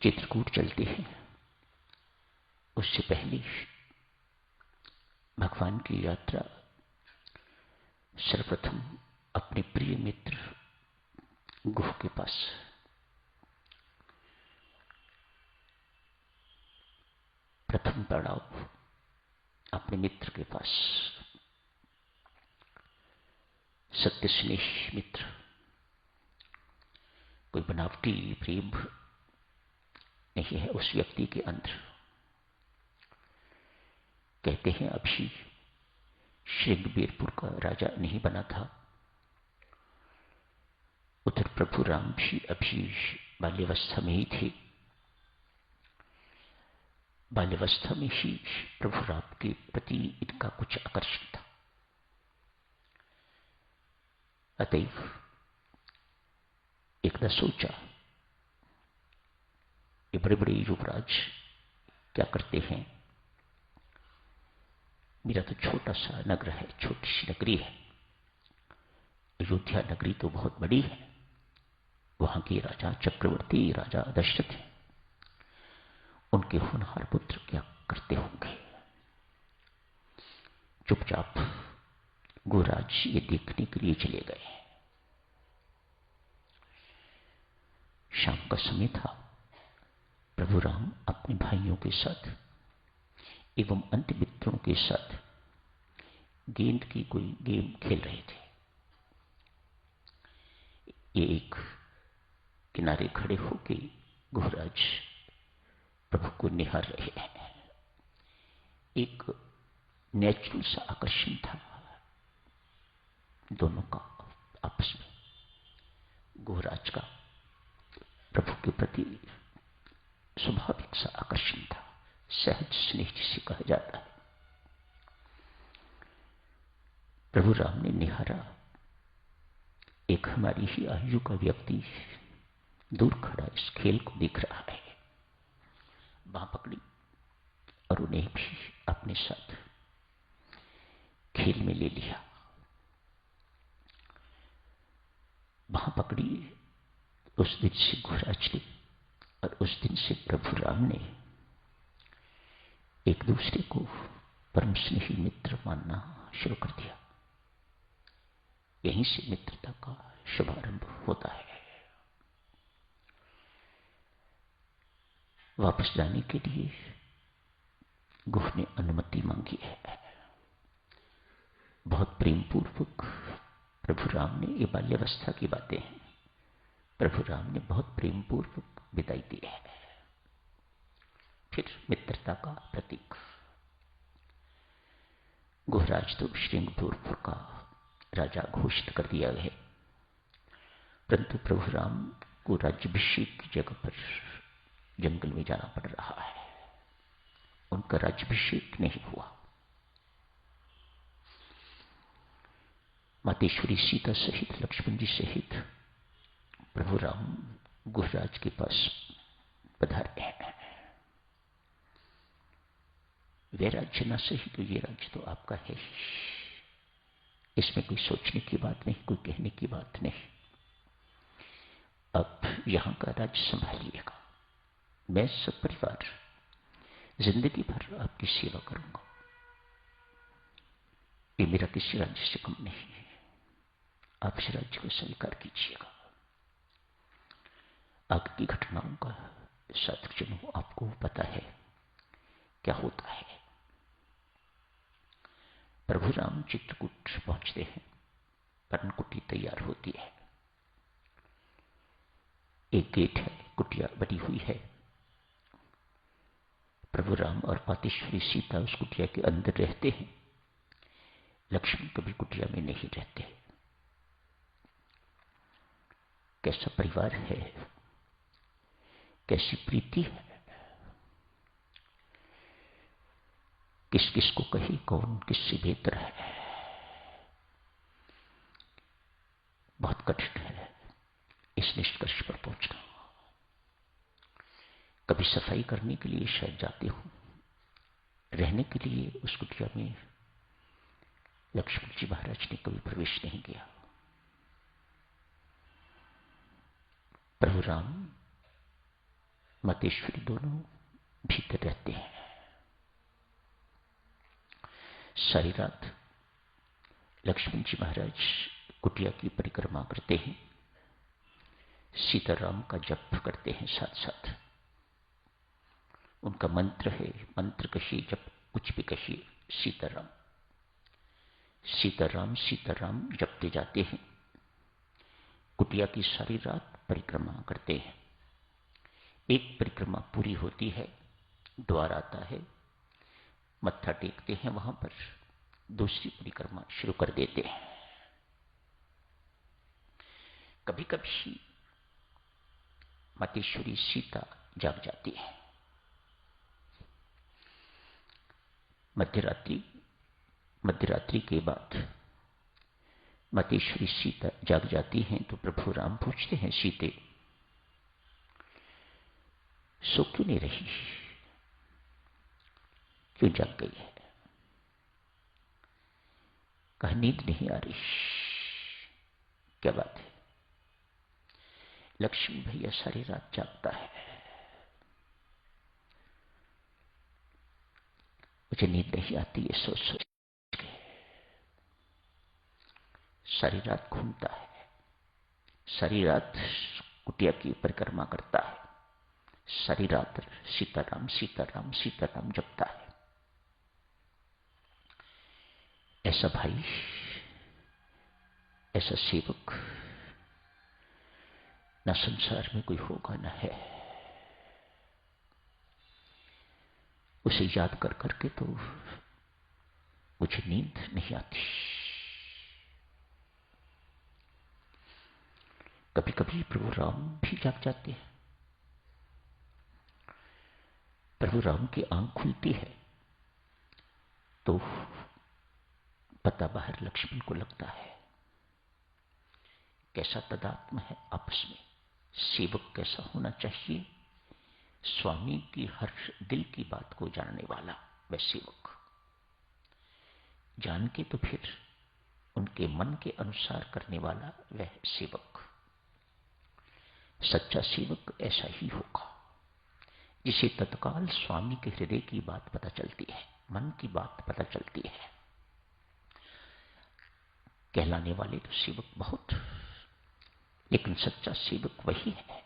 चित्रकूट चलते हैं उससे पहले भगवान की यात्रा सर्वप्रथम अपने प्रिय मित्र गुह के पास। प्रथम पड़ाव अपने मित्र के पास। सत्यस्नेह मित्र, कोई बनावटी प्रेम नहीं है उस व्यक्ति के अंदर। कहते हैं अभी श्रृंगबेरपुर का राजा नहीं बना था, उधर प्रभु राम भी अभी बाल्यावस्था में ही थे। बाल्यावस्था में ही प्रभु राम के प्रति इनका कुछ आकर्षण था। अतएव एकदा सोचा, ये बड़े बड़े युवराज क्या करते हैं, मेरा तो छोटा सा नगर है, छोटी सी नगरी है। अयोध्या नगरी तो बहुत बड़ी है, वहां के राजा चक्रवर्ती राजा दशरथ हैं, उनके होनहार पुत्र क्या करते होंगे। चुपचाप गुहराज ये देखने के लिए चले गए। शाम का समय था। प्रभु राम अपने भाइयों के साथ एवं अन्य मित्रों के साथ गेंद की कोई गेम खेल रहे थे। ये एक किनारे खड़े होकर गुहराज प्रभु को निहार रहे हैं। एक नेचुरल सा आकर्षण था दोनों का आपस में। गुहराज का प्रभु के प्रति स्वाभाविक सा आकर्षण था, सहज स्नेह जिसे कहा जाता है। प्रभु राम ने निहारा, एक हमारी ही आयु का व्यक्ति दूर खड़ा इस खेल को देख रहा है। बांह पकड़ी और उन्हें भी अपने साथ खेल में ले लिया। बांह पकड़ी उस दिन से गुहराज ने, और उस दिन से प्रभु राम ने एक दूसरे को परम स्नेही मित्र मानना शुरू कर दिया। यहीं से मित्रता का शुभारंभ होता है। वापस जाने के लिए गुह ने अनुमति मांगी है। बहुत प्रेम पूर्वक प्रभु राम ने, ये बाल्यावस्था की बातें हैं, प्रभु राम ने बहुत प्रेम पूर्वक विदाई दी है। फिर मित्रता का प्रतीक। गुहराज तो श्रृंगबेरपुर का राजा घोषित कर दिया है, परंतु प्रभु राम को राज्याभिषेक की जगह पर जंगल में जाना पड़ रहा है। उनका राज्याभिषेक नहीं हुआ। मातेश्वरी सीता सहित, लक्ष्मण जी सहित प्रभु राम गुहराज के पास पधारे हैं। वे राज्य न सही तो ये राज्य तो आपका है ही, इसमें कोई सोचने की बात नहीं, कोई कहने की बात नहीं। अब यहां का राज्य संभालिएगा, मैं सब परिवार जिंदगी भर आपकी सेवा करूंगा। ये मेरा किसी राज्य से कम नहीं है, आप इस राज्य को स्वीकार कीजिएगा। आगे की घटनाओं का साधक जनों आपको पता है क्या होता है। प्रभु राम चित्रकूट पहुंचते हैं, पर्णकुटी तैयार होती है। एक गेट है, कुटिया बनी हुई है। प्रभु राम और मातेश्वरी सीता उस कुटिया के अंदर रहते हैं। लक्ष्मण कभी कुटिया में नहीं रहते। कैसा परिवार है, कैसी प्रीति है, किस किस को कहे, कौन किससे बेहतर है। बहुत कठिन है इस निष्कर्ष पर पहुंचना। कभी सफाई करने के लिए शायद जाते हो, रहने के लिए उस कुटिया में लक्ष्मण जी महाराज ने कभी प्रवेश नहीं किया। प्रभु राम मातेश्वरी दोनों भीतर रहते हैं। सारी रात लक्ष्मण जी महाराज कुटिया की परिक्रमा करते हैं, सीताराम का जप करते हैं साथ साथ। उनका मंत्र है, मंत्र कहिए जब कुछ भी कहिए, सीताराम सीताराम सीताराम जपते जाते हैं। कुटिया की सारी रात परिक्रमा करते हैं। एक परिक्रमा पूरी होती है, द्वार आता है, मत्था टेकते हैं वहां पर, दूसरी परिक्रमा शुरू कर देते हैं। कभी कभी मातेश्वरी सीता जाग जाती है। मध्यरात्रि के बाद मातेश्वरी सीता जाग जाती हैं तो प्रभु राम पूछते हैं, सीते सो क्यों नहीं रही, क्यों जाग गई है? कहा नींद नहीं आ रही। क्या बात है? लक्ष्मण भैया सारी रात जागता है, मुझे नींद नहीं आती है सोच सोच के। सारी रात घूमता है, सारी रात कुटिया की परिक्रमा करता है, सारी रात सीताराम सीताराम सीताराम जपता है। ऐसा भाई, ऐसा सेवक न संसार में कोई होगा न है। उसे याद कर करके तो मुझे नींद नहीं आती। कभी कभी प्रभु राम भी जाग जाते हैं। प्रभु राम की आंख खुलती है तो पता बाहर लक्ष्मण को लगता है। कैसा तदात्म है आपस में। सेवक कैसा होना चाहिए? स्वामी की हर दिल की बात को जानने वाला वह सेवक, जान के तो फिर उनके मन के अनुसार करने वाला वह सेवक। सच्चा सेवक ऐसा ही होगा जिसे तत्काल स्वामी के हृदय की बात पता चलती है, मन की बात पता चलती है। कहलाने वाले तो सेवक बहुत, लेकिन सच्चा सेवक वही है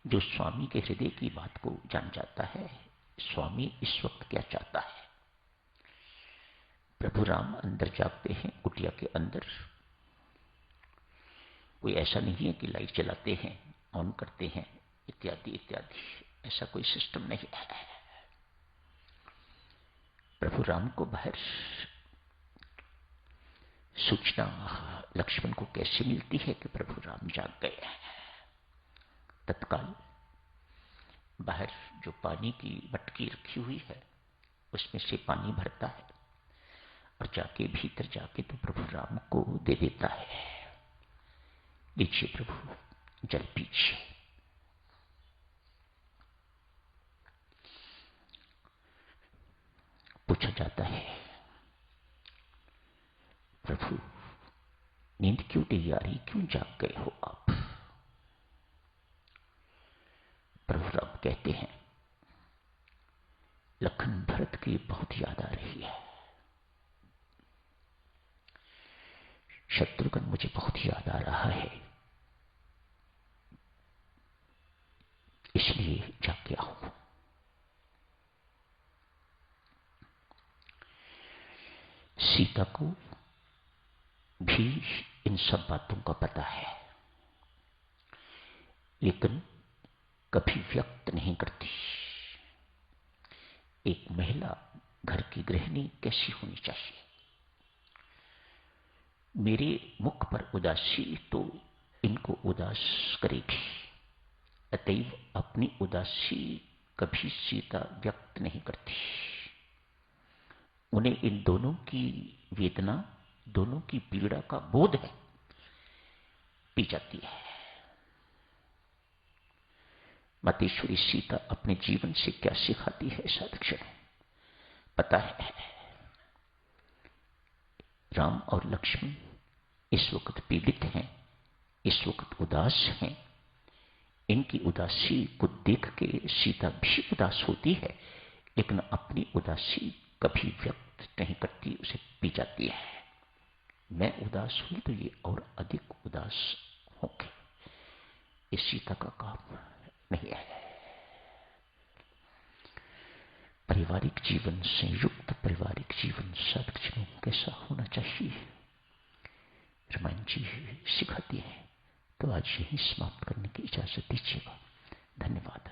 जो स्वामी के हृदय की बात को जान जाता है। स्वामी इस वक्त क्या चाहता है। प्रभु राम अंदर जागते हैं कुटिया के अंदर। कोई ऐसा नहीं है कि लाइट जलाते हैं, ऑन करते हैं, इत्यादि इत्यादि, ऐसा कोई सिस्टम नहीं है। प्रभु राम को बाहर सूचना लक्ष्मण को कैसे मिलती है कि प्रभु राम जाग गए हैं। तत्काल बाहर जो पानी की मटकी रखी हुई है उसमें से पानी भरता है और जाके भीतर जाके तो प्रभु राम को दे देता है। लीजिए प्रभु जल पीजिए। पूछा जाता है, प्रभु नींद क्यों नहीं आ रही, क्यों जाग गए हो आप? प्रभु राम कहते हैं, लखन भरत की बहुत याद आ रही है, शत्रुघ्न मुझे बहुत याद आ रहा है, इसलिए जाग गया हूं। सीता को भी इन सब बातों का पता है, लेकिन कभी व्यक्त नहीं करती। एक महिला, घर की गृहिणी कैसी होनी चाहिए? मेरे मुख पर उदासी तो इनको उदास करेगी, अतएव अपनी उदासी कभी सीता व्यक्त नहीं करती। उन्हें इन दोनों की वेदना, दोनों की पीड़ा का बोध है, पी जाती है। मातेश्वरी सीता अपने जीवन से क्या सिखाती है साधक्षण पता है। राम और लक्ष्मण इस वक्त पीड़ित हैं, इस वक्त उदास हैं। इनकी उदासी को देख के सीता भी उदास होती है, लेकिन अपनी उदासी कभी व्यक्त नहीं करती, उसे पी जाती है। मैं उदास हुई तो ये और अधिक उदास होंगे, ये सीता का काम नहीं है। पारिवारिक जीवन, संयुक्त पारिवारिक जीवन साधक जीवन कैसा होना चाहिए, रामायण जी सिखाती है। तो आज यही समाप्त करने की इजाजत दीजिएगा। धन्यवाद।